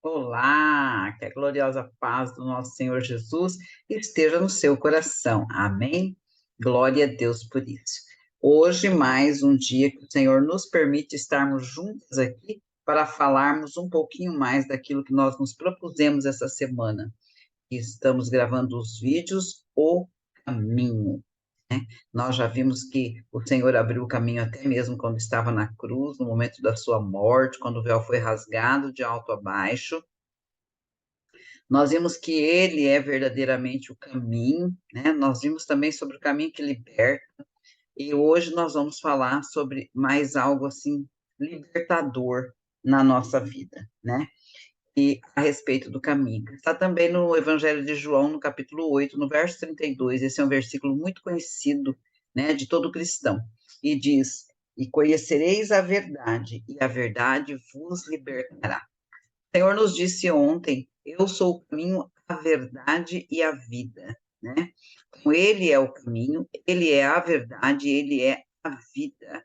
Olá, que a gloriosa paz do nosso Senhor Jesus esteja no seu coração. Amém? Glória a Deus por isso. Hoje, mais um dia que o Senhor nos permite estarmos juntos aqui para falarmos um pouquinho mais daquilo que nós nos propusemos essa semana. Estamos gravando os vídeos O Caminho, né? Nós já vimos que o Senhor abriu o caminho até mesmo quando estava na cruz, no momento da sua morte, quando o véu foi rasgado de alto a baixo. Nós vimos que ele é verdadeiramente o caminho, né? Nós vimos também sobre o caminho que liberta, e hoje nós vamos falar sobre mais algo assim libertador na nossa vida, né? E a respeito do caminho. Está também no Evangelho de João, no capítulo 8, no verso 32. Esse é um versículo muito conhecido, né, de todo cristão. E diz: "E conhecereis a verdade, e a verdade vos libertará." O Senhor nos disse ontem: "Eu sou o caminho, a verdade e a vida", né? Então, ele é o caminho, ele é a verdade, ele é a vida.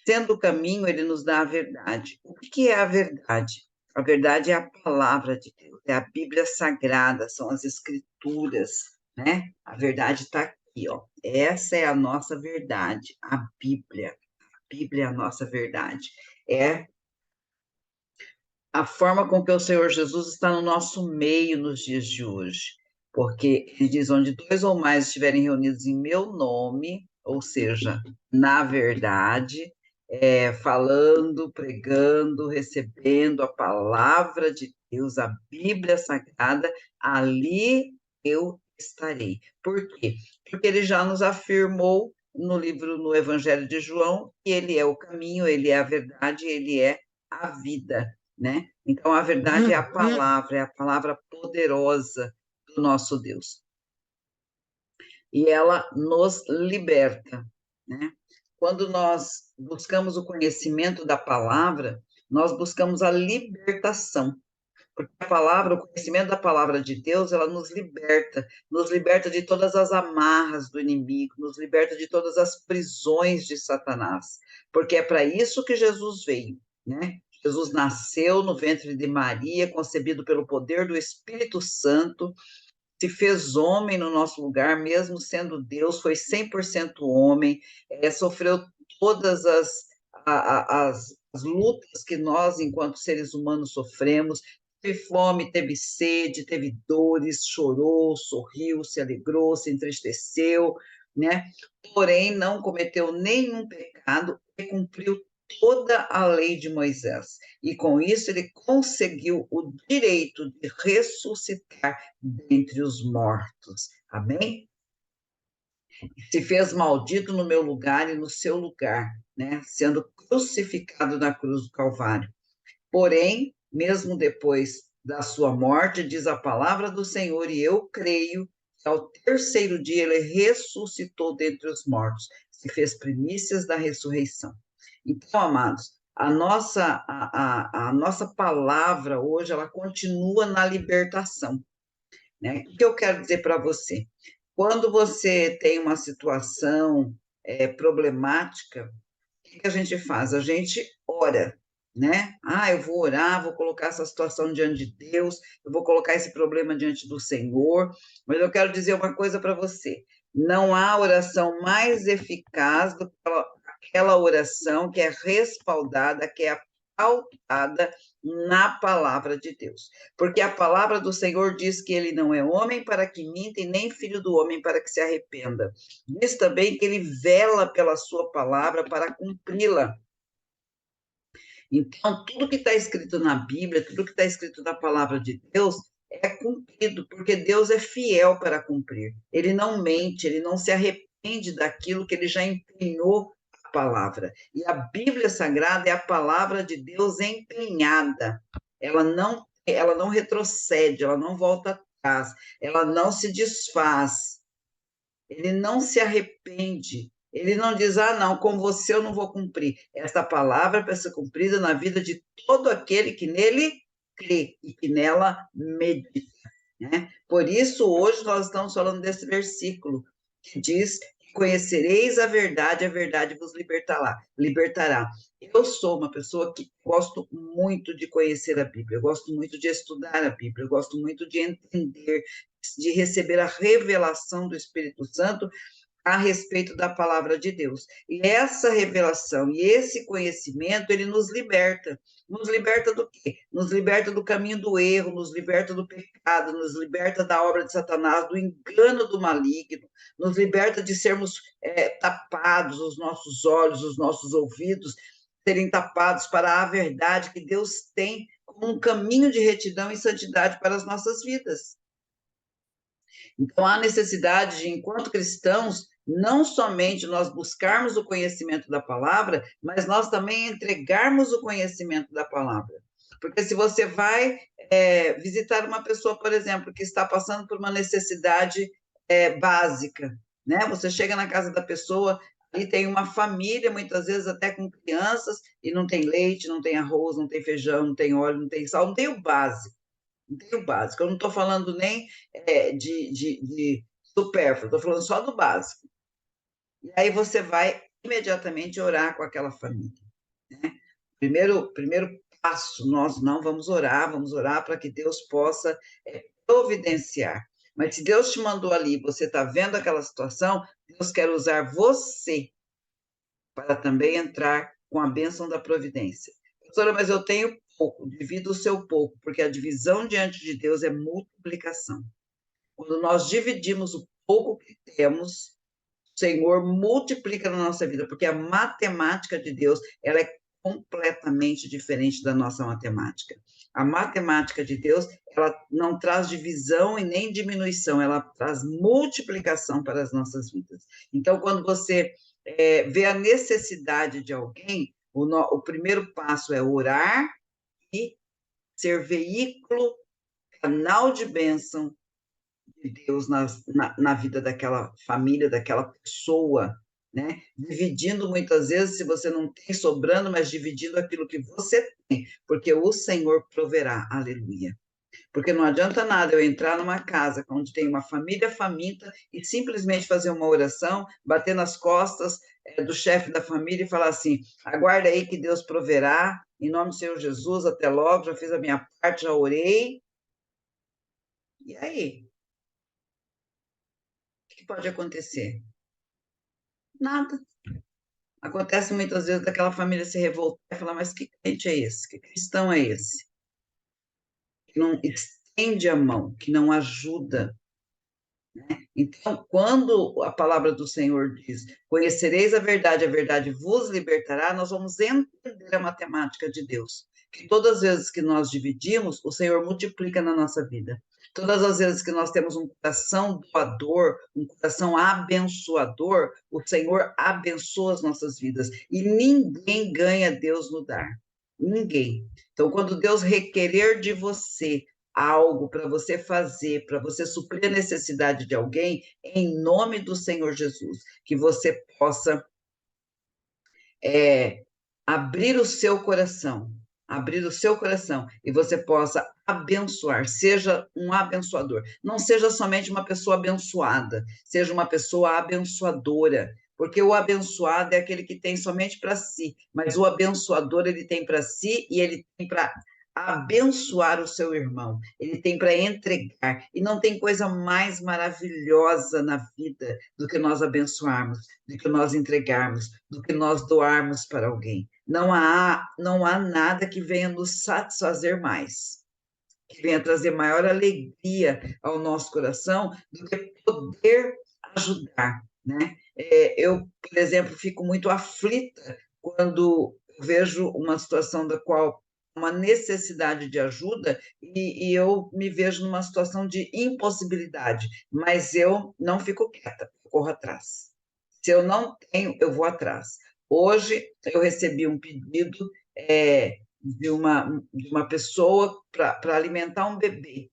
Sendo o caminho, ele nos dá a verdade. O que é a verdade? A verdade é a palavra de Deus, é a Bíblia Sagrada, são as Escrituras, né? A verdade está aqui, ó. Essa é a nossa verdade, a Bíblia. A Bíblia é a nossa verdade. É a forma com que o Senhor Jesus está no nosso meio nos dias de hoje, porque ele diz: "Onde dois ou mais estiverem reunidos em meu nome", ou seja, na verdade, falando, pregando, recebendo a palavra de Deus, a Bíblia Sagrada, ali eu estarei. Por quê? Porque ele já nos afirmou no Evangelho de João, que ele é o caminho, ele é a verdade, ele é a vida, né? Então, a verdade é a palavra poderosa do nosso Deus. E ela nos liberta, né? Quando nós buscamos o conhecimento da palavra, nós buscamos a libertação, porque a palavra, o conhecimento da palavra de Deus, ela nos liberta de todas as amarras do inimigo, nos liberta de todas as prisões de Satanás, porque é para isso que Jesus veio, né? Jesus nasceu no ventre de Maria, concebido pelo poder do Espírito Santo, se fez homem no nosso lugar, mesmo sendo Deus, foi 100% homem, sofreu todas as lutas que nós, enquanto seres humanos, sofremos, teve fome, teve sede, teve dores, chorou, sorriu, se alegrou, se entristeceu, né? Porém, não cometeu nenhum pecado e cumpriu toda a lei de Moisés. E com isso ele conseguiu o direito de ressuscitar dentre os mortos. Amém? Se fez maldito no meu lugar e no seu lugar, né? Sendo crucificado na cruz do Calvário. Porém, mesmo depois da sua morte, diz a palavra do Senhor, e eu creio que ao terceiro dia ele ressuscitou dentre os mortos, se fez primícias da ressurreição. Então, amados, a nossa palavra hoje, ela continua na libertação, né? O que eu quero dizer para você? Quando você tem uma situação problemática, o que a gente faz? A gente ora, né? Ah, eu vou orar, vou colocar essa situação diante de Deus, eu vou colocar esse problema diante do Senhor, mas eu quero dizer uma coisa para você: não há oração mais eficaz do que aquela oração que é respaldada, que é pautada na palavra de Deus. Porque a palavra do Senhor diz que ele não é homem para que minta e nem filho do homem para que se arrependa. Diz também que ele vela pela sua palavra para cumpri-la. Então, tudo que está escrito na Bíblia, tudo que está escrito na palavra de Deus, é cumprido, porque Deus é fiel para cumprir. Ele não mente, ele não se arrepende daquilo que ele já empenhou a palavra. E a Bíblia Sagrada é a palavra de Deus empenhada. Ela não retrocede, ela não volta atrás, ela não se desfaz. Ele não se arrepende. Ele não diz: "Ah, não, com você eu não vou cumprir." Esta palavra é para ser cumprida na vida de todo aquele que nele crê e que nela medita, né? Por isso, hoje nós estamos falando desse versículo que diz: conhecereis a verdade vos libertará. Eu sou uma pessoa que gosto muito de conhecer a Bíblia, eu gosto muito de estudar a Bíblia, eu gosto muito de entender, de receber a revelação do Espírito Santo a respeito da palavra de Deus. E essa revelação e esse conhecimento, ele nos liberta. Nos liberta do quê? Nos liberta do caminho do erro, nos liberta do pecado, nos liberta da obra de Satanás, do engano do maligno, nos liberta de sermos tapados, os nossos olhos, os nossos ouvidos, serem tapados para a verdade que Deus tem como um caminho de retidão e santidade para as nossas vidas. Então, há necessidade de, enquanto cristãos, não somente nós buscarmos o conhecimento da palavra, mas nós também entregarmos o conhecimento da palavra. Porque se você vai visitar uma pessoa, por exemplo, que está passando por uma necessidade básica, né? Você chega na casa da pessoa e tem uma família, muitas vezes até com crianças, e não tem leite, não tem arroz, não tem feijão, não tem óleo, não tem sal, não tem o básico. Não tem o básico. Eu não estou falando nem de supérfluo, estou falando só do básico. E aí você vai imediatamente orar com aquela família. Né? Primeiro passo, nós não vamos orar para que Deus possa providenciar. Mas se Deus te mandou ali, você está vendo aquela situação, Deus quer usar você para também entrar com a bênção da providência. Pastora, mas eu tenho pouco, divida o seu pouco, porque a divisão diante de Deus é multiplicação. Quando nós dividimos o pouco que temos, o Senhor multiplica na nossa vida, porque a matemática de Deus, ela é completamente diferente da nossa matemática. A matemática de Deus, ela não traz divisão e nem diminuição, ela traz multiplicação para as nossas vidas. Então, quando você vê a necessidade de alguém, o primeiro passo é orar e ser veículo, canal de bênção de Deus na vida daquela família, daquela pessoa, né? Dividindo muitas vezes, se você não tem sobrando, mas dividindo aquilo que você tem, porque o Senhor proverá, aleluia. Porque não adianta nada eu entrar numa casa onde tem uma família faminta e simplesmente fazer uma oração, bater nas costas do chefe da família e falar assim: aguarda aí que Deus proverá, em nome do Senhor Jesus, até logo, já fiz a minha parte, já orei. E aí? O que pode acontecer? Nada. Acontece muitas vezes daquela família se revoltar e falar: mas que crente é esse? Que cristão é esse? Que não estende a mão, que não ajuda. Então, quando a palavra do Senhor diz: conhecereis a verdade vos libertará, nós vamos entender a matemática de Deus. Que todas as vezes que nós dividimos, o Senhor multiplica na nossa vida. Todas as vezes que nós temos um coração doador, um coração abençoador, o Senhor abençoa as nossas vidas. E ninguém ganha Deus no dar. Ninguém. Então, quando Deus requerer de você algo para você fazer, para você suprir a necessidade de alguém, em nome do Senhor Jesus, que você possa abrir o seu coração e você possa abençoar, seja um abençoador. Não seja somente uma pessoa abençoada, seja uma pessoa abençoadora. Porque o abençoado é aquele que tem somente para si, mas o abençoador ele tem para si e ele tem para abençoar o seu irmão, ele tem para entregar, e não tem coisa mais maravilhosa na vida do que nós abençoarmos, do que nós entregarmos, do que nós doarmos para alguém. Não há nada que venha nos satisfazer mais, que venha trazer maior alegria ao nosso coração do que poder ajudar, né? Eu, por exemplo, fico muito aflita quando vejo uma situação da qual uma necessidade de ajuda e eu me vejo numa situação de impossibilidade, mas eu não fico quieta, eu corro atrás. Se eu não tenho, eu vou atrás. Hoje eu recebi um pedido de uma pessoa para alimentar um bebê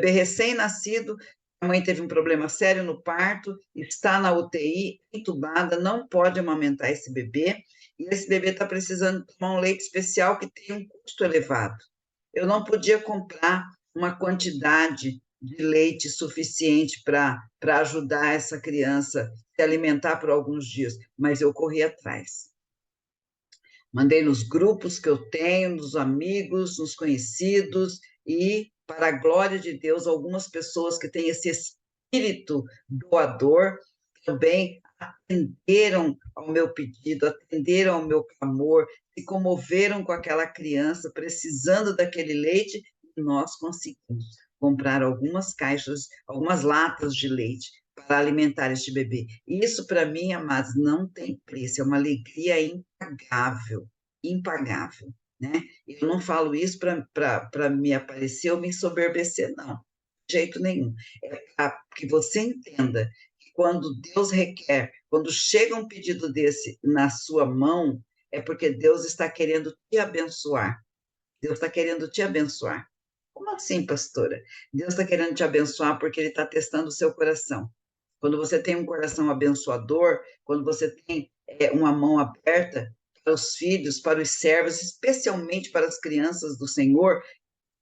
recém-nascido. A mãe teve um problema sério no parto, está na UTI, entubada, não pode amamentar esse bebê, e esse bebê está precisando tomar um leite especial que tem um custo elevado. Eu não podia comprar uma quantidade de leite suficiente para ajudar essa criança a se alimentar por alguns dias, mas eu corri atrás. Mandei nos grupos que eu tenho, nos amigos, nos conhecidos, e, para a glória de Deus, algumas pessoas que têm esse espírito doador também atenderam ao meu pedido, atenderam ao meu clamor, se comoveram com aquela criança precisando daquele leite, e nós conseguimos comprar algumas caixas, algumas latas de leite para alimentar este bebê. Isso, para mim, amados, não tem preço, é uma alegria impagável, impagável, né? Eu não falo isso para me aparecer ou me ensoberbecer, não, de jeito nenhum. É para que você entenda que quando Deus requer, quando chega um pedido desse na sua mão, é porque Deus está querendo te abençoar. Deus está querendo te abençoar. Como assim, pastora? Deus está querendo te abençoar porque Ele está testando o seu coração. Quando você tem um coração abençoador, quando você tem uma mão aberta para os filhos, para os servos, especialmente para as crianças do Senhor,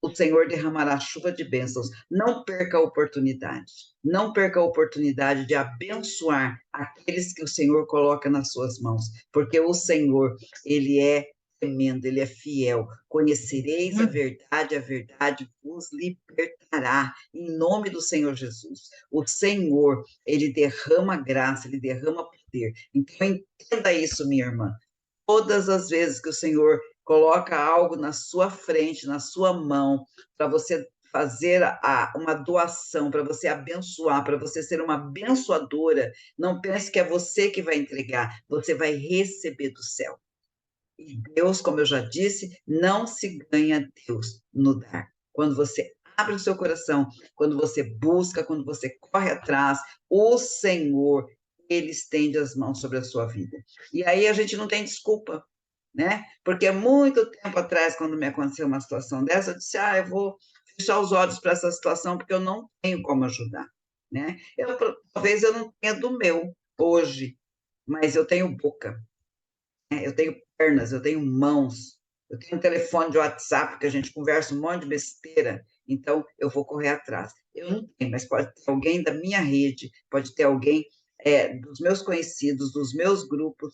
o Senhor derramará chuva de bênçãos. Não perca a oportunidade. Não perca a oportunidade de abençoar aqueles que o Senhor coloca nas suas mãos, porque o Senhor, Ele é tremendo, Ele é fiel. Conhecereis a verdade vos libertará, em nome do Senhor Jesus. O Senhor, Ele derrama graça, Ele derrama poder. Então, entenda isso, minha irmã. Todas as vezes que o Senhor coloca algo na sua frente, na sua mão, para você fazer uma doação, para você abençoar, para você ser uma abençoadora, não pense que é você que vai entregar, você vai receber do céu. E Deus, como eu já disse, não se ganha Deus no dar. Quando você abre o seu coração, quando você busca, quando você corre atrás, o Senhor, Ele estende as mãos sobre a sua vida. E aí a gente não tem desculpa, né? Porque muito tempo atrás, quando me aconteceu uma situação dessa, eu disse, eu vou fechar os olhos para essa situação, porque eu não tenho como ajudar, né? Talvez eu não tenha do meu hoje, mas eu tenho boca, né? Eu tenho pernas, eu tenho mãos, eu tenho um telefone de WhatsApp que a gente conversa um monte de besteira, então eu vou correr atrás. Eu não tenho, mas pode ter alguém da minha rede, pode ter alguém dos meus conhecidos, dos meus grupos,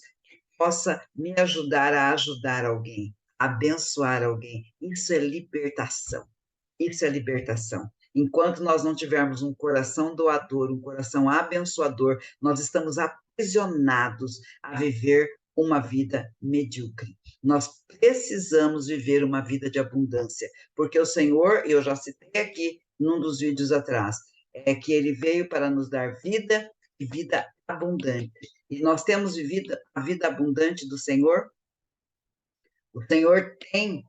possa me ajudar a ajudar alguém, abençoar alguém. Isso é libertação. Isso é libertação. Enquanto nós não tivermos um coração doador, um coração abençoador, nós estamos aprisionados a viver uma vida medíocre. Nós precisamos viver uma vida de abundância, porque o Senhor, eu já citei aqui num dos vídeos atrás, é que Ele veio para nos dar vida e vida abundante. E nós temos vivido a vida abundante do Senhor. O Senhor tem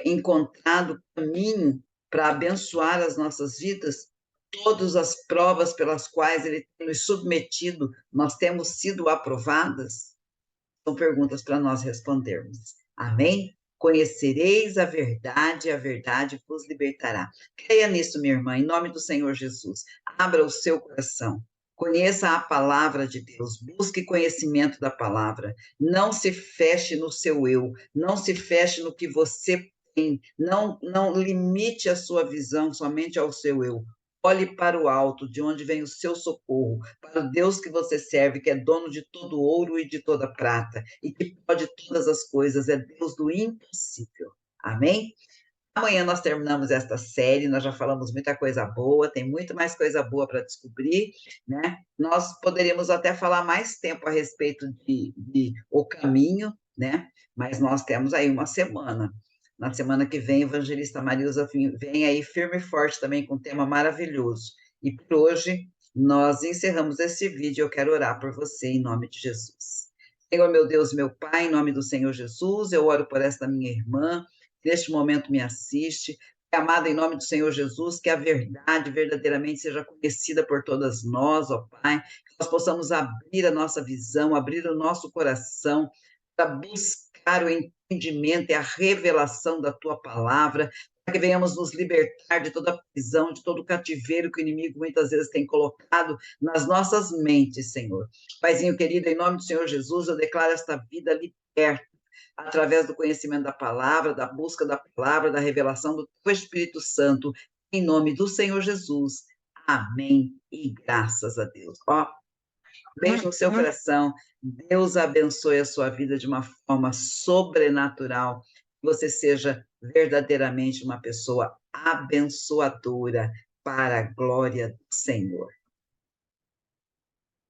encontrado caminho para abençoar as nossas vidas. Todas as provas pelas quais Ele tem nos submetido, nós temos sido aprovadas? São perguntas para nós respondermos. Amém? Conhecereis a verdade vos libertará. Creia nisso, minha irmã, em nome do Senhor Jesus. Abra o seu coração. Conheça a palavra de Deus, busque conhecimento da palavra. Não se feche no seu eu, não se feche no que você tem, não limite a sua visão somente ao seu eu. Olhe para o alto, de onde vem o seu socorro, para o Deus que você serve, que é dono de todo ouro e de toda prata, e que pode todas as coisas, é Deus do impossível. Amém? Amanhã nós terminamos esta série, nós já falamos muita coisa boa, tem muito mais coisa boa para descobrir, né? Nós poderíamos até falar mais tempo a respeito de O Caminho, né? Mas nós temos aí uma semana. Na semana que vem, a evangelista Marilza vem aí firme e forte também com um tema maravilhoso. E por hoje, nós encerramos esse vídeo. Eu quero orar por você em nome de Jesus. Senhor, meu Deus, meu Pai, em nome do Senhor Jesus, eu oro por esta minha irmã, que neste momento me assiste. Amada, em nome do Senhor Jesus, que a verdade verdadeiramente seja conhecida por todas nós, ó Pai, que nós possamos abrir a nossa visão, abrir o nosso coração para buscar o entendimento e a revelação da Tua palavra, para que venhamos nos libertar de toda prisão, de todo o cativeiro que o inimigo muitas vezes tem colocado nas nossas mentes, Senhor. Paizinho querido, em nome do Senhor Jesus, eu declaro esta vida liberta, através do conhecimento da palavra, da busca da palavra, da revelação do Teu Espírito Santo, em nome do Senhor Jesus. Amém. E graças a Deus. Ó, beijo no seu coração. Deus abençoe a sua vida de uma forma sobrenatural. Que você seja verdadeiramente uma pessoa abençoadora para a glória do Senhor.